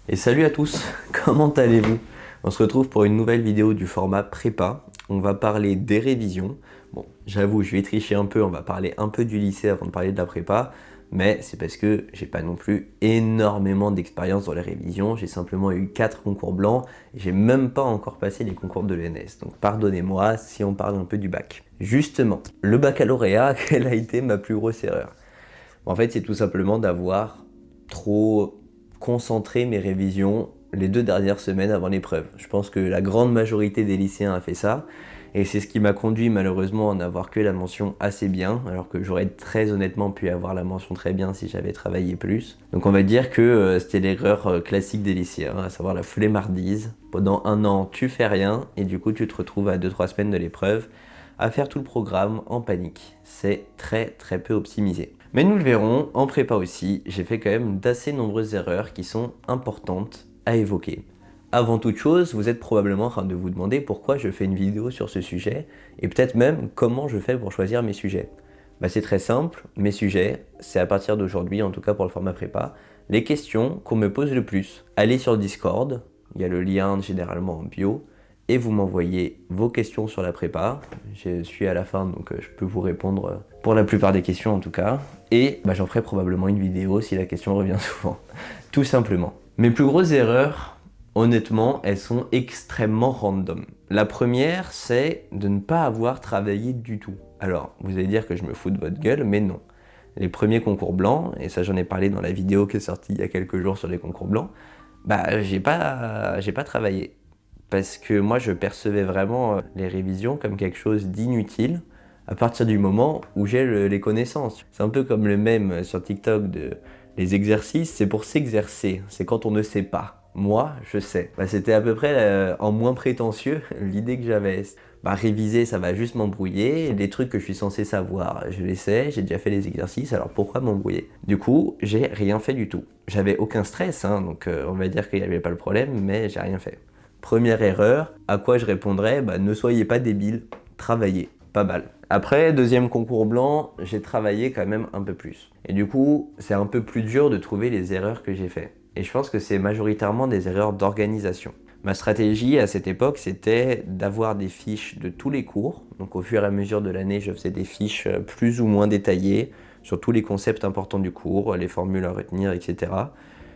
Et salut à tous, comment allez-vous? On se retrouve pour une nouvelle vidéo du format prépa. On va parler des révisions. Bon, j'avoue, je vais tricher un peu, on va parler un peu du lycée avant de parler de la prépa, mais c'est parce que j'ai pas non plus énormément d'expérience dans les révisions. J'ai simplement eu 4 concours blancs et j'ai même pas encore passé les concours de l'ENS. Donc pardonnez-moi si on parle un peu du bac. Justement, le baccalauréat, quelle a été ma plus grosse erreur? En fait, c'est tout simplement d'avoir trop concentré mes révisions les 2 dernières semaines avant l'épreuve. Je pense que la grande majorité des lycéens a fait ça, et c'est ce qui m'a conduit malheureusement à n'avoir que la mention assez bien, alors que j'aurais très honnêtement pu avoir la mention très bien si j'avais travaillé plus. Donc on va dire que c'était l'erreur classique des lycéens, à savoir la flemmardise. Pendant un an, tu fais rien, et du coup tu te retrouves à 2-3 semaines de l'épreuve à faire tout le programme en panique. C'est très peu optimisé. Mais nous le verrons, en prépa aussi, j'ai fait quand même d'assez nombreuses erreurs qui sont importantes à évoquer. Avant toute chose, vous êtes probablement en train de vous demander pourquoi je fais une vidéo sur ce sujet, et peut-être même comment je fais pour choisir mes sujets. C'est très simple, mes sujets, c'est à partir d'aujourd'hui, en tout cas pour le format prépa, les questions qu'on me pose le plus. Allez sur Discord, il y a le lien généralement en bio, et vous m'envoyez vos questions sur la prépa. Je suis à la fin, donc je peux vous répondre pour la plupart des questions en tout cas. Et j'en ferai probablement une vidéo si la question revient souvent, tout simplement. Mes plus grosses erreurs, honnêtement, elles sont extrêmement random. La première, c'est de ne pas avoir travaillé du tout. Alors, vous allez dire que je me fous de votre gueule, mais non. Les premiers concours blancs, et ça j'en ai parlé dans la vidéo qui est sortie il y a quelques jours sur les concours blancs, j'ai pas travaillé. Parce que moi je percevais vraiment les révisions comme quelque chose d'inutile à partir du moment où j'ai les connaissances. C'est un peu comme le mème sur TikTok de les exercices, c'est pour s'exercer, c'est quand on ne sait pas. Moi, je sais. C'était à peu près en moins prétentieux l'idée que j'avais. Réviser, ça va juste m'embrouiller. Les trucs que je suis censé savoir, je les sais, j'ai déjà fait les exercices, alors pourquoi m'embrouiller? Du coup, j'ai rien fait du tout. J'avais aucun stress, donc on va dire qu'il n'y avait pas le problème, mais j'ai rien fait. Première erreur, à quoi je répondrais? Ne soyez pas débile, travaillez, pas mal. Après, deuxième concours blanc, j'ai travaillé quand même un peu plus. Et du coup, c'est un peu plus dur de trouver les erreurs que j'ai faites. Et je pense que c'est majoritairement des erreurs d'organisation. Ma stratégie à cette époque, c'était d'avoir des fiches de tous les cours. Donc au fur et à mesure de l'année, je faisais des fiches plus ou moins détaillées sur tous les concepts importants du cours, les formules à retenir, etc.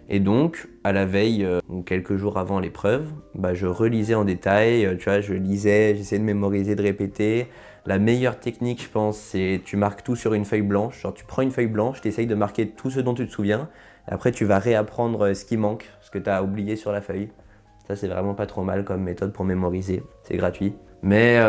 Et donc, à la veille, ou quelques jours avant l'épreuve, je relisais en détail, je lisais, j'essayais de mémoriser, de répéter. La meilleure technique, je pense, c'est tu marques tout sur une feuille blanche. Genre, tu prends une feuille blanche, tu essayes de marquer tout ce dont tu te souviens. Et après, tu vas réapprendre ce qui manque, ce que tu as oublié sur la feuille. Ça, c'est vraiment pas trop mal comme méthode pour mémoriser. C'est gratuit. Mais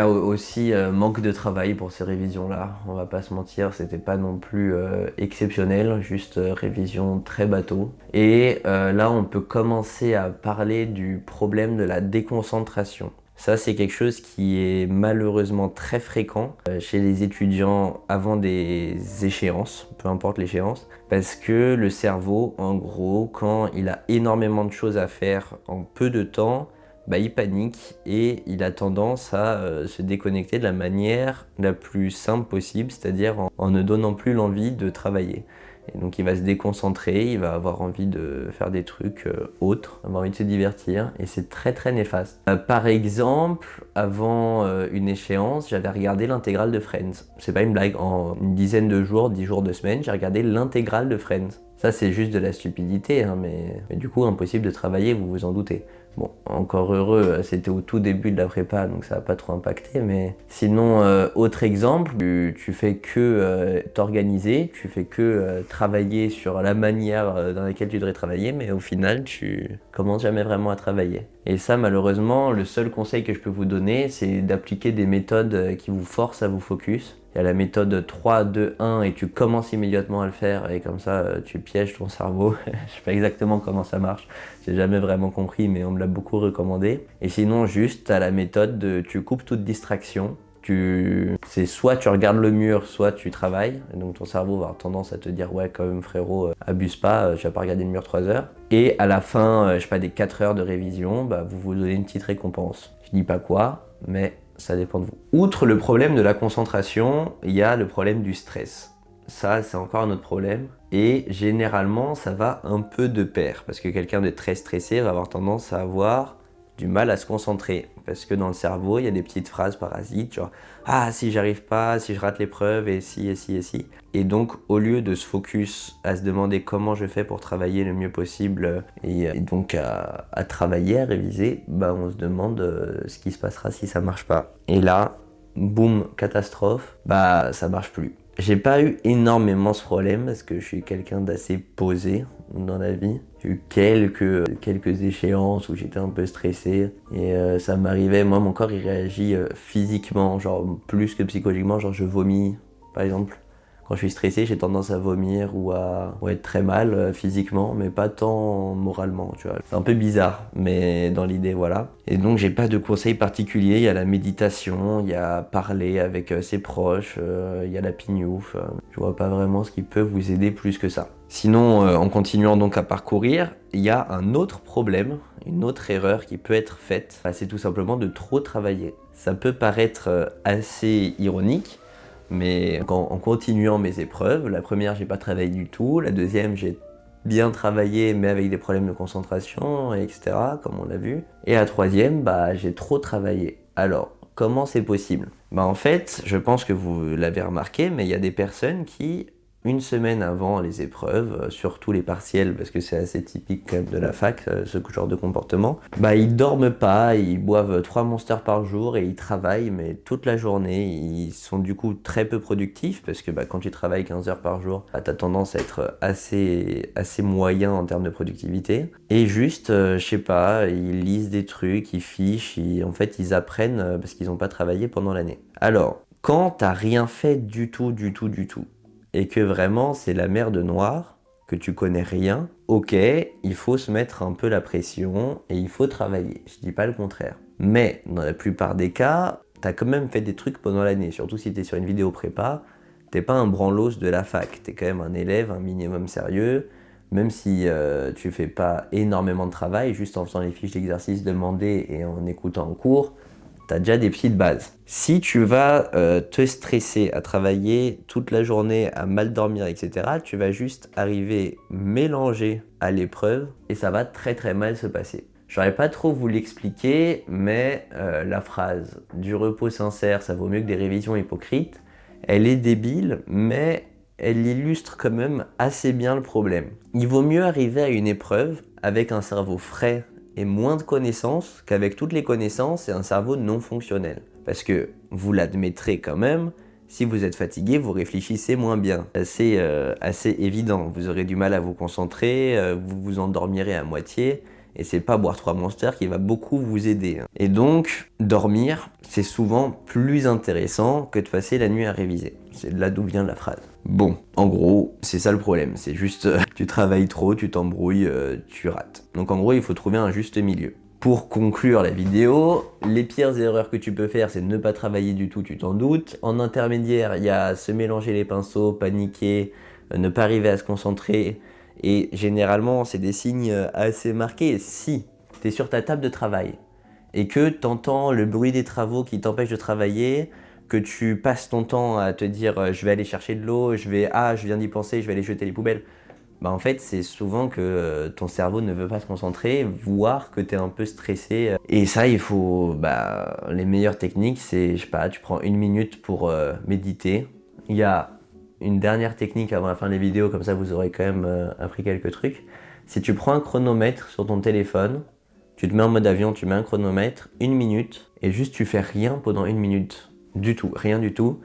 aussi manque de travail pour ces révisions-là. On va pas se mentir, c'était pas non plus exceptionnel, juste révision très bateau. Et là, on peut commencer à parler du problème de la déconcentration. Ça, c'est quelque chose qui est malheureusement très fréquent chez les étudiants avant des échéances, peu importe l'échéance, parce que le cerveau, en gros, quand il a énormément de choses à faire en peu de temps, il panique et il a tendance à se déconnecter de la manière la plus simple possible, c'est-à-dire en ne donnant plus l'envie de travailler. Et donc il va se déconcentrer, il va avoir envie de faire des trucs autres, avoir envie de se divertir, et c'est très néfaste. Par exemple, avant une échéance, j'avais regardé l'intégrale de Friends. C'est pas une blague, en une dizaine de jours, 10 jours, 2 semaines, j'ai regardé l'intégrale de Friends. Ça c'est juste de la stupidité, mais du coup impossible de travailler, vous vous en doutez. Bon, encore heureux, c'était au tout début de la prépa, donc ça n'a pas trop impacté, mais sinon, autre exemple, tu fais que t'organiser, tu fais que travailler sur la manière dans laquelle tu devrais travailler, mais au final, tu commences jamais vraiment à travailler. Et ça, malheureusement, le seul conseil que je peux vous donner, c'est d'appliquer des méthodes qui vous forcent à vous focus. Il y a la méthode 3, 2, 1 et tu commences immédiatement à le faire et comme ça tu pièges ton cerveau. Je sais pas exactement comment ça marche, j'ai jamais vraiment compris mais on me l'a beaucoup recommandé. Et sinon juste t'as la méthode de tu coupes toute distraction. C'est soit tu regardes le mur, soit tu travailles. Et donc ton cerveau va avoir tendance à te dire ouais quand même frérot, abuse pas, tu vas pas regarder le mur 3 heures. Et à la fin, je sais pas, des 4 heures de révision, vous vous donnez une petite récompense. Je dis pas quoi, mais ça dépend de vous. Outre le problème de la concentration, il y a le problème du stress. ça c'est encore un autre problème. Et généralement ça va un peu de pair, parce que quelqu'un de très stressé va avoir tendance à avoir du mal à se concentrer, parce que dans le cerveau il y a des petites phrases parasites, genre ah si j'arrive pas, si je rate l'épreuve, et si, et si, et si. Et donc au lieu de se focus à se demander comment je fais pour travailler le mieux possible, et donc à travailler, à réviser, bah on se demande ce qui se passera si ça marche pas. Et là, boum, catastrophe, bah ça marche plus. J'ai pas eu énormément ce problème parce que je suis quelqu'un d'assez posé dans la vie. J'ai eu quelques échéances où j'étais un peu stressé et ça m'arrivait, moi mon corps il réagit physiquement, genre plus que psychologiquement, genre je vomis par exemple. Quand je suis stressé, j'ai tendance à vomir ou à être très mal physiquement, mais pas tant moralement, tu vois. C'est un peu bizarre, mais dans l'idée, voilà. Et donc, j'ai pas de conseils particuliers. Il y a la méditation, il y a parler avec ses proches, il y a la pignouf. Je vois pas vraiment ce qui peut vous aider plus que ça. Sinon, en continuant donc à parcourir, il y a un autre problème, une autre erreur qui peut être faite. C'est tout simplement de trop travailler. Ça peut paraître assez ironique, mais en continuant mes épreuves, la première j'ai pas travaillé du tout, la deuxième j'ai bien travaillé mais avec des problèmes de concentration, etc. comme on l'a vu. Et la troisième, bah j'ai trop travaillé. Alors, comment c'est possible? Bah en fait, je pense que vous l'avez remarqué, mais il y a des personnes qui, une semaine avant les épreuves, surtout les partiels, parce que c'est assez typique quand même de la fac, ce genre de comportement, bah ils dorment pas, ils boivent 3 monsters par jour et ils travaillent, mais toute la journée, ils sont du coup très peu productifs, parce que bah, quand tu travailles 15 heures par jour, bah, t'as tendance à être assez moyen en termes de productivité, et juste, je sais pas, ils lisent des trucs, ils fichent, en fait ils apprennent parce qu'ils n'ont pas travaillé pendant l'année. Alors, quand t'as rien fait du tout, et que vraiment c'est la mer de noir, que tu connais rien, ok, il faut se mettre un peu la pression et il faut travailler. Je dis pas le contraire. Mais dans la plupart des cas, t'as quand même fait des trucs pendant l'année, surtout si t'es sur une vidéo prépa, t'es pas un branlos de la fac, t'es quand même un élève, un minimum sérieux, même si tu fais pas énormément de travail, juste en faisant les fiches d'exercice demandées et en écoutant en cours, t'as déjà des petites bases. Si tu vas te stresser à travailler toute la journée, à mal dormir, etc., tu vas juste arriver mélangé à l'épreuve et ça va très mal se passer. J'aurais pas trop vous l'expliquer, mais la phrase « du repos sincère, ça vaut mieux que des révisions hypocrites », elle est débile, mais elle illustre quand même assez bien le problème. Il vaut mieux arriver à une épreuve avec un cerveau frais et moins de connaissances qu'avec toutes les connaissances et un cerveau non fonctionnel. Parce que, vous l'admettrez quand même, si vous êtes fatigué, vous réfléchissez moins bien. C'est assez évident, vous aurez du mal à vous concentrer, vous vous endormirez à moitié, et c'est pas boire 3 monsters qui va beaucoup vous aider. Et donc, dormir, c'est souvent plus intéressant que de passer la nuit à réviser. C'est de là d'où vient la phrase. Bon, en gros, c'est ça le problème, c'est juste tu travailles trop, tu t'embrouilles, tu rates. Donc en gros, il faut trouver un juste milieu. Pour conclure la vidéo, les pires erreurs que tu peux faire, c'est de ne pas travailler du tout, tu t'en doutes. En intermédiaire, il y a se mélanger les pinceaux, paniquer, ne pas arriver à se concentrer. Et généralement, c'est des signes assez marqués. Si tu es sur ta table de travail et que tu entends le bruit des travaux qui t'empêche de travailler, que tu passes ton temps à te dire je vais aller chercher de l'eau, je viens d'y penser, je vais aller jeter les poubelles, bah en fait c'est souvent que ton cerveau ne veut pas se concentrer, voire que tu es un peu stressé. Et ça, il faut, les meilleures techniques, c'est, je sais pas, tu prends 1 minute pour méditer. Il y a une dernière technique avant la fin des vidéos, comme ça vous aurez quand même appris quelques trucs. Si tu prends un chronomètre sur ton téléphone, tu te mets en mode avion, tu mets un chronomètre, 1 minute, et juste tu fais rien pendant 1 minute. Du tout, rien du tout.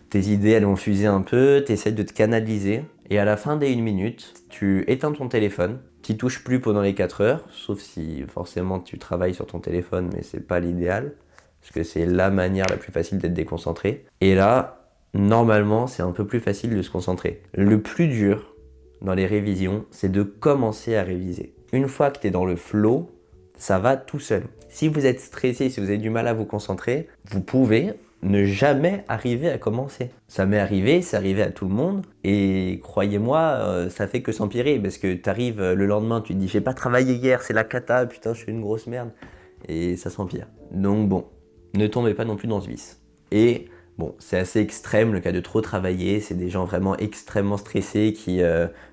Tes idées, elles vont fuser un peu, tu essaies de te canaliser, et à la fin des 1 minute, tu éteins ton téléphone, tu touches plus pendant les 4 heures, sauf si forcément tu travailles sur ton téléphone, mais c'est pas l'idéal, parce que c'est la manière la plus facile d'être déconcentré. Et là, normalement, c'est un peu plus facile de se concentrer. Le plus dur dans les révisions, c'est de commencer à réviser. Une fois que tu es dans le flow, ça va tout seul. Si vous êtes stressé, si vous avez du mal à vous concentrer, vous pouvez ne jamais arriver à commencer. Ça m'est arrivé, c'est arrivé à tout le monde, et croyez-moi, ça fait que s'empirer, parce que t'arrives le lendemain, tu te dis j'ai pas travaillé hier, c'est la cata, putain je suis une grosse merde, et ça s'empire. Donc bon, ne tombez pas non plus dans ce vice. Et Bon, c'est assez extrême le cas de trop travailler, c'est des gens vraiment extrêmement stressés qui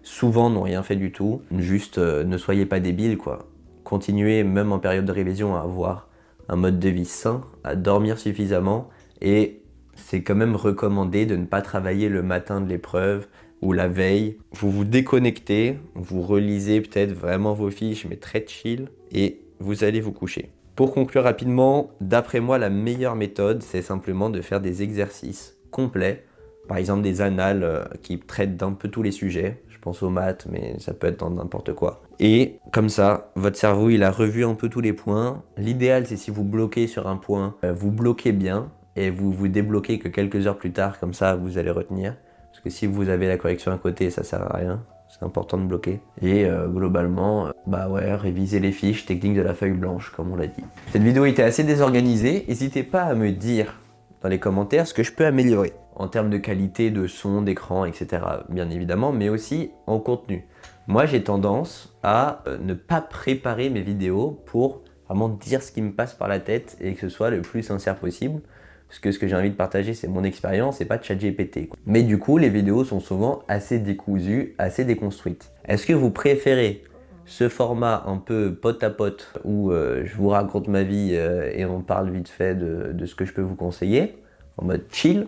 souvent n'ont rien fait du tout. Juste ne soyez pas débiles quoi. Continuez même en période de révision à avoir un mode de vie sain, à dormir suffisamment et c'est quand même recommandé de ne pas travailler le matin de l'épreuve ou la veille. Vous vous déconnectez, vous relisez peut-être vraiment vos fiches mais très chill et vous allez vous coucher. Pour conclure rapidement, d'après moi, la meilleure méthode, c'est simplement de faire des exercices complets. Par exemple, des annales qui traitent d'un peu tous les sujets. Je pense aux maths, mais ça peut être dans n'importe quoi. Et comme ça, votre cerveau, il a revu un peu tous les points. L'idéal, c'est si vous bloquez sur un point, vous bloquez bien et vous vous débloquez que quelques heures plus tard, comme ça, vous allez retenir. Parce que si vous avez la correction à côté, ça sert à rien. C'est important de bloquer. Et globalement, réviser les fiches, technique de la feuille blanche, comme on l'a dit. Cette vidéo était assez désorganisée. N'hésitez pas à me dire dans les commentaires ce que je peux améliorer. En termes de qualité, de son, d'écran, etc. Bien évidemment, mais aussi en contenu. Moi, j'ai tendance à ne pas préparer mes vidéos pour vraiment dire ce qui me passe par la tête et que ce soit le plus sincère possible. Parce que ce que j'ai envie de partager, c'est mon expérience et pas ChatGPT. Mais du coup, les vidéos sont souvent assez décousues, assez déconstruites. Est-ce que vous préférez ce format un peu pote à pote où je vous raconte ma vie et on parle vite fait de ce que je peux vous conseiller, en mode chill?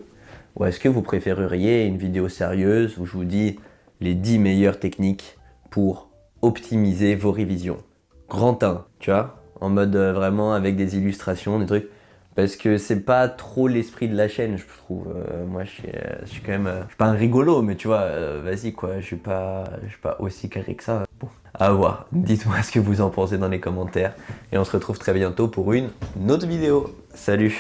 Ou est-ce que vous préféreriez une vidéo sérieuse où je vous dis les 10 meilleures techniques pour optimiser vos révisions? Grand 1, tu vois, en mode vraiment avec des illustrations, des trucs. Parce que c'est pas trop l'esprit de la chaîne, je trouve. Moi, je suis quand même... je suis pas un rigolo, mais tu vois, vas-y quoi, je suis pas aussi carré que ça. Bon, à voir. Dites-moi ce que vous en pensez dans les commentaires. Et on se retrouve très bientôt pour une autre vidéo. Salut!